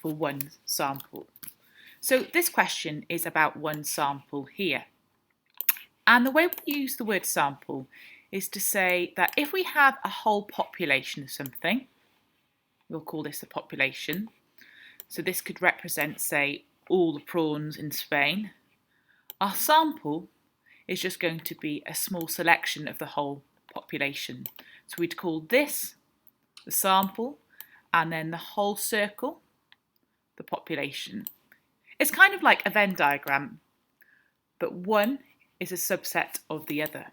for one sample. So this question is about one sample here. And the way we use the word sample is to say that if we have a whole population of something, we'll call this a population. So this could represent, say, all the prawns in Spain. Our sample is just going to be a small selection of the whole population. So we'd call this the sample, and then the whole circle, the population. It's kind of like a Venn diagram, but one is a subset of the other.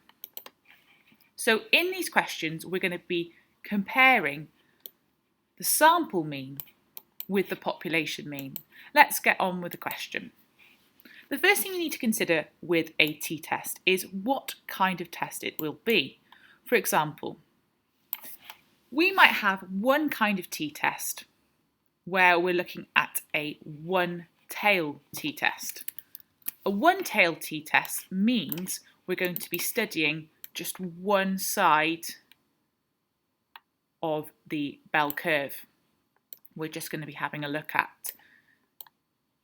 So in these questions, we're going to be comparing the sample mean with the population mean. Let's get on with the question. The first thing you need to consider with a t-test is what kind of test it will be. For example, we might have one kind of t-test where we're looking at a one-tail t-test. A one-tail t-test means we're going to be studying just one side of the bell curve. We're just going to be having a look at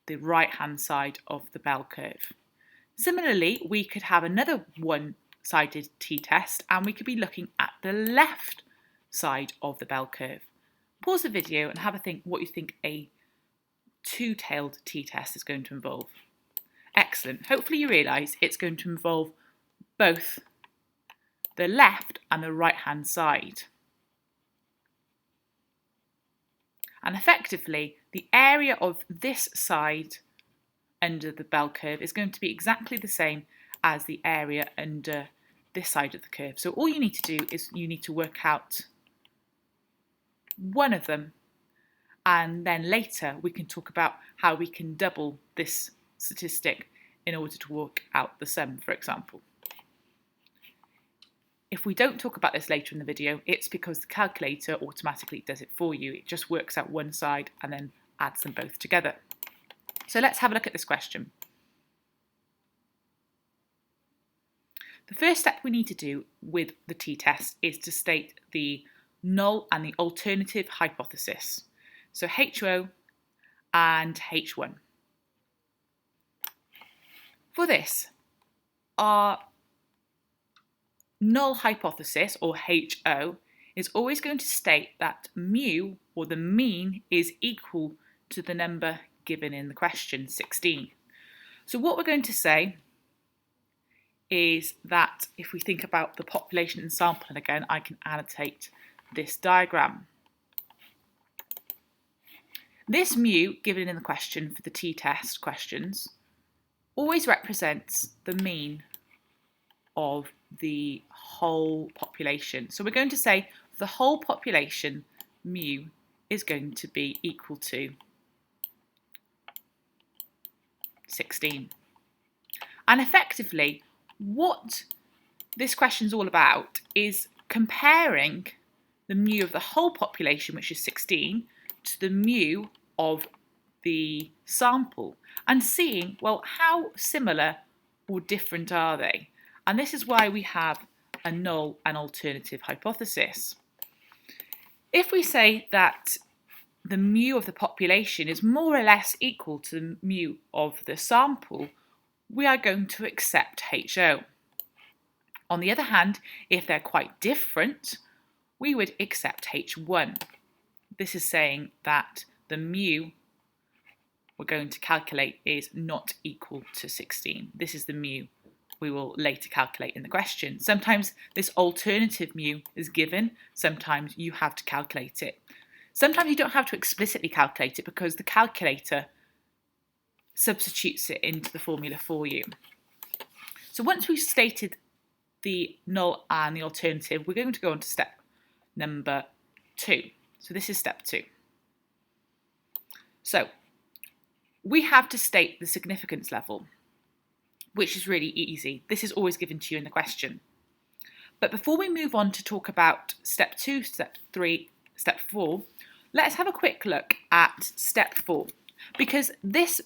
the right-hand side of the bell curve. Similarly, we could have another one-sided t-test and we could be looking at the left side of the bell curve. Pause the video and have a think what you think a two-tailed t-test is going to involve. Excellent. Hopefully you realise it's going to involve both the left and the right-hand side. And effectively, the area of this side under the bell curve is going to be exactly the same as the area under this side of the curve. So all you need to do is you need to work out one of them, and then later we can talk about how we can double this statistic in order to work out the sum, for example. If we don't talk about this later in the video, it's because the calculator automatically does it for you. It just works out one side and then adds them both together. So let's have a look at this question. The first step we need to do with the t-test is to state the null and the alternative hypothesis. So HO and H1. For this, our null hypothesis, or HO, is always going to state that mu, or the mean, is equal to the number given in the question, 16. So what we're going to say is that if we think about the population and sample, and again I can annotate this diagram. This mu given in the question for the t-test questions always represents the mean of the whole population. So we're going to say the whole population mu is going to be equal to 16. And effectively, what this question is all about is comparing the mu of the whole population, which is 16, to the mu of the sample and seeing, well, how similar or different are they? And this is why we have a null and alternative hypothesis. If we say that the mu of the population is more or less equal to the mu of the sample, we are going to accept HO. On the other hand, if they're quite different, we would accept H1. This is saying that the mu we're going to calculate is not equal to 16. This is the mu we will later calculate in the question. Sometimes this alternative mu is given, sometimes you have to calculate it. Sometimes you don't have to explicitly calculate it because the calculator substitutes it into the formula for you. So once we've stated the null and the alternative, we're going to go on to step number 2. So this is step 2. So we have to state the significance level, which is really easy. This is always given to you in the question. But before we move on to talk about step 2, step 3, step 4, let's have a quick look at step 4, because this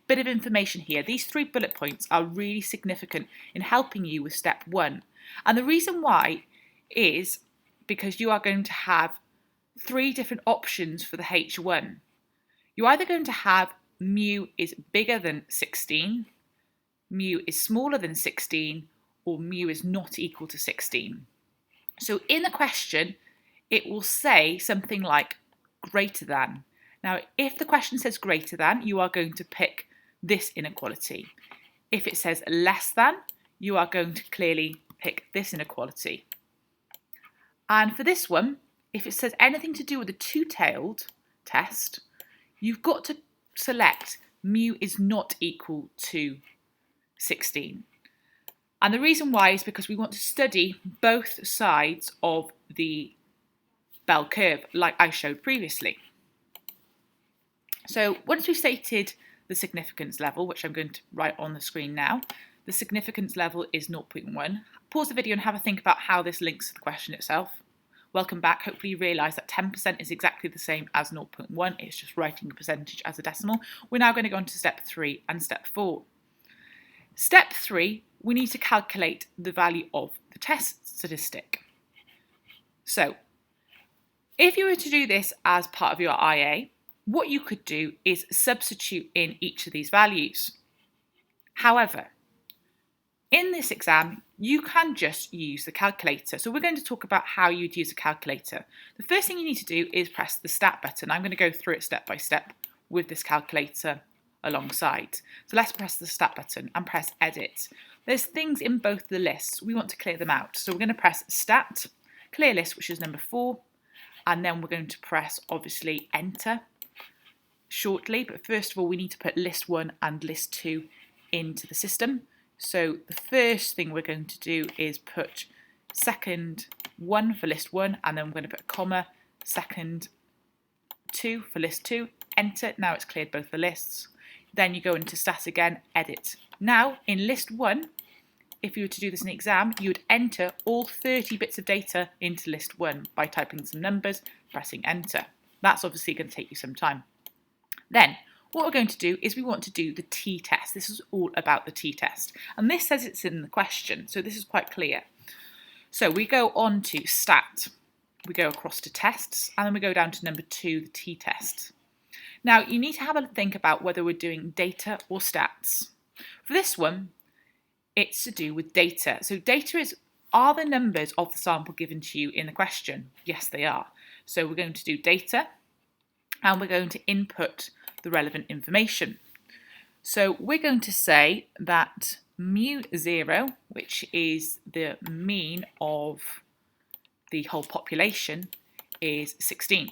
bit of information here, these 3 bullet points, are really significant in helping you with step 1. And the reason why is because you are going to have 3 different options for the H1. you're either going to have mu is bigger than 16, mu is smaller than 16, or mu is not equal to 16. So in the question, it will say something like greater than. Now, if the question says greater than, you are going to pick this inequality. If it says less than, you are going to clearly pick this inequality. And for this one, if it says anything to do with the two-tailed test, you've got to select mu is not equal to 16. And the reason why is because we want to study both sides of the bell curve, like I showed previously. So once we've stated the significance level, which I'm going to write on the screen now, the significance level is 0.1. Pause the video and have a think about how this links to the question itself. Welcome back. Hopefully you realise that 10% is exactly the same as 0.1. It's just writing a percentage as a decimal. We're now going to go on to step 3 and step 4. Step 3, we need to calculate the value of the test statistic. So if you were to do this as part of your IA, what you could do is substitute in each of these values. However, in this exam, you can just use the calculator. So we're going to talk about how you'd use a calculator. The first thing you need to do is press the stat button. I'm going to go through it step by step with this calculator alongside. So let's press the stat button and press edit. There's things in both the lists. We want to clear them out. So we're going to press stat, clear list, which is number 4. And then we're going to press, obviously, enter shortly. But first of all, we need to put list 1 and list 2 into the system. So the first thing we're going to do is put second 1 for list 1, and then we're going to put a comma, second 2 for list 2, enter. Now it's cleared both the lists. Then you go into stat again, edit. Now in list 1, if you were to do this in the exam, you would enter all 30 bits of data into list 1 by typing some numbers, pressing enter. That's obviously going to take you some time. Then what we're going to do is we want to do the t-test. This is all about the t-test. And this says it's in the question, so this is quite clear. So we go on to stat. We go across to tests, and then we go down to number 2, the t-test. Now, you need to have a think about whether we're doing data or stats. For this one, it's to do with data. So data are the numbers of the sample given to you in the question? Yes, they are. So we're going to do data, and we're going to input the relevant information. So we're going to say that mu0, which is the mean of the whole population, is 16.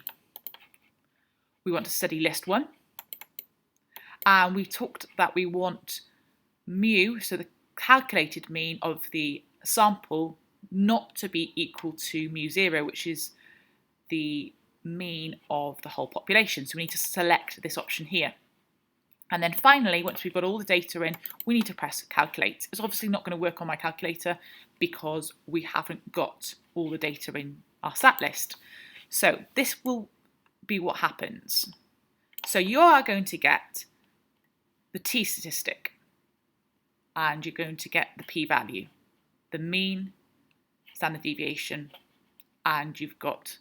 We want to study list 1, and we've talked that we want mu, so the calculated mean of the sample, not to be equal to mu0, which is the mean of the whole population. So we need to select this option here. And then finally, once we've got all the data in, we need to press calculate. It's obviously not going to work on my calculator because we haven't got all the data in our stat list. So this will be what happens. So you are going to get the t statistic, and you're going to get the p-value, the mean, standard deviation, and you've got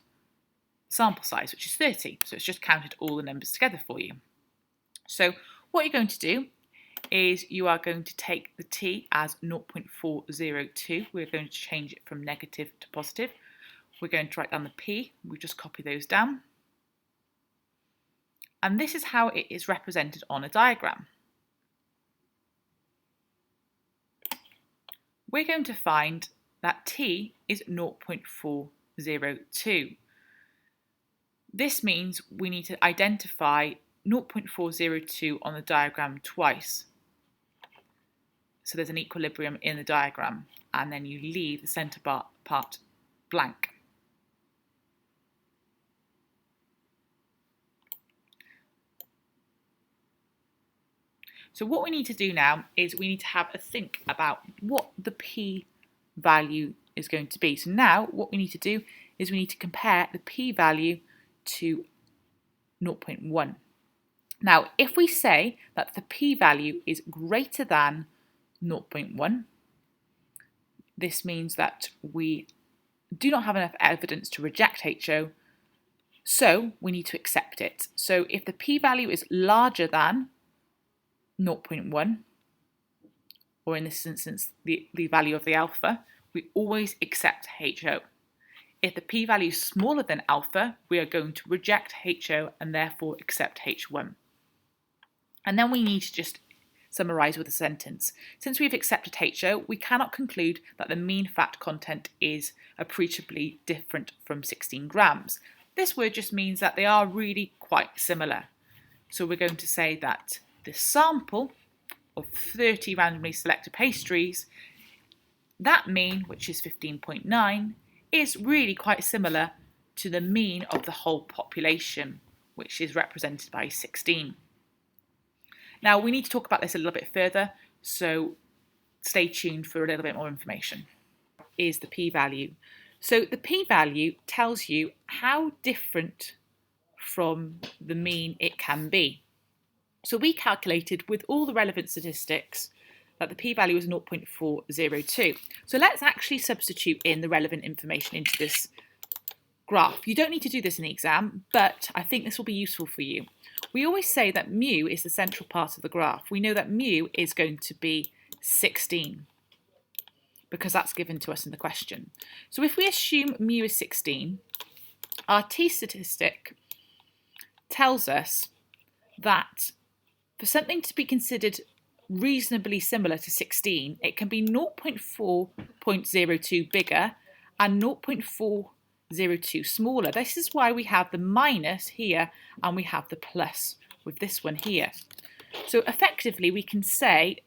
sample size, which is 30. So it's just counted all the numbers together for you. So what you're going to do is you are going to take the t as 0.402. We're going to change it from negative to positive. We're going to write down the p. We just copy those down. And this is how it is represented on a diagram. We're going to find that t is 0.402. This means we need to identify 0.402 on the diagram twice. So there's an equilibrium in the diagram, and then you leave the centre part blank. So what we need to do now is we need to have a think about what the p-value is going to be. So now what we need to do is we need to compare the p-value to 0.1. Now, if we say that the p-value is greater than 0.1, this means that we do not have enough evidence to reject HO, So we need to accept it. So if the p-value is larger than 0.1, or in this instance, the value of the alpha, we always accept HO. If the p-value is smaller than alpha, we are going to reject HO and therefore accept H1. And then we need to just summarise with a sentence. Since we've accepted HO, we cannot conclude that the mean fat content is appreciably different from 16 grams. This word just means that they are really quite similar. So we're going to say that the sample of 30 randomly selected pastries, that mean, which is 15.9, is really quite similar to the mean of the whole population, which is represented by 16. Now we need to talk about this a little bit further, so stay tuned for a little bit more information. Is the p-value. So the p-value tells you how different from the mean it can be. So we calculated with all the relevant statistics that the p-value is 0.402. So let's actually substitute in the relevant information into this graph. You don't need to do this in the exam, but I think this will be useful for you. We always say that mu is the central part of the graph. We know that mu is going to be 16 because that's given to us in the question. So if we assume mu is 16, our t statistic tells us that for something to be considered reasonably similar to 16, it can be 0.402 bigger and 0.402 smaller. This is why we have the minus here and we have the plus with this one here. So effectively we can say,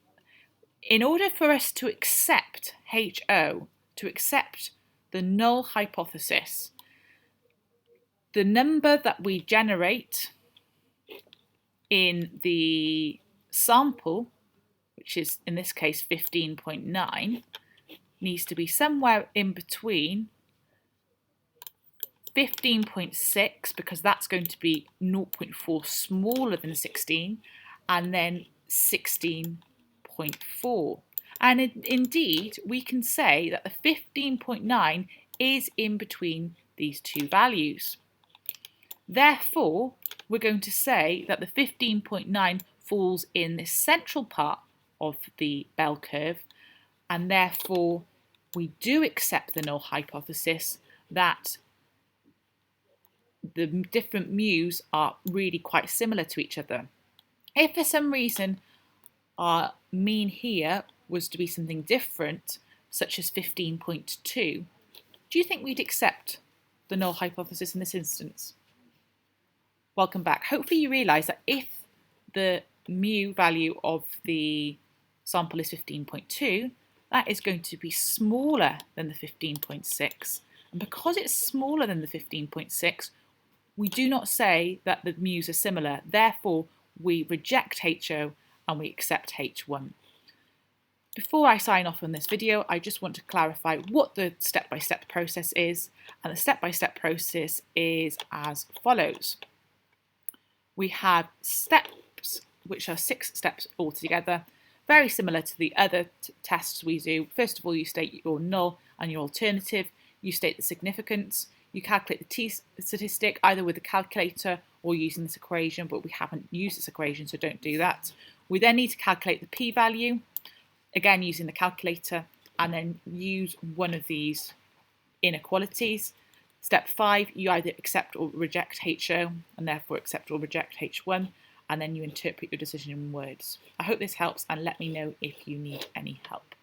in order for us to accept HO, to accept the null hypothesis, the number that we generate in the sample, which is in this case 15.9, needs to be somewhere in between 15.6, because that's going to be 0.4 smaller than 16, and then 16.4. And indeed, we can say that the 15.9 is in between these two values. Therefore, we're going to say that the 15.9 falls in the central part of the bell curve, and therefore we do accept the null hypothesis that the different mu's are really quite similar to each other. If for some reason our mean here was to be something different, such as 15.2, do you think we'd accept the null hypothesis in this instance? Welcome back. Hopefully you realise that if the mu value of the sample is 15.2, that is going to be smaller than the 15.6. And because it's smaller than the 15.6, we do not say that the mu's are similar. Therefore, we reject HO and we accept H1. Before I sign off on this video, I just want to clarify what the step-by-step process is. And the step-by-step process is as follows. We have steps, which are 6 steps altogether, very similar to the other tests we do. First of all, you state your null and your alternative. You state the significance. You calculate the t-statistic either with a calculator or using this equation, but we haven't used this equation, so don't do that. We then need to calculate the p-value, again using the calculator, and then use one of these inequalities. Step 5, you either accept or reject HO, and therefore accept or reject H1, and then you interpret your decision in words. I hope this helps, and let me know if you need any help.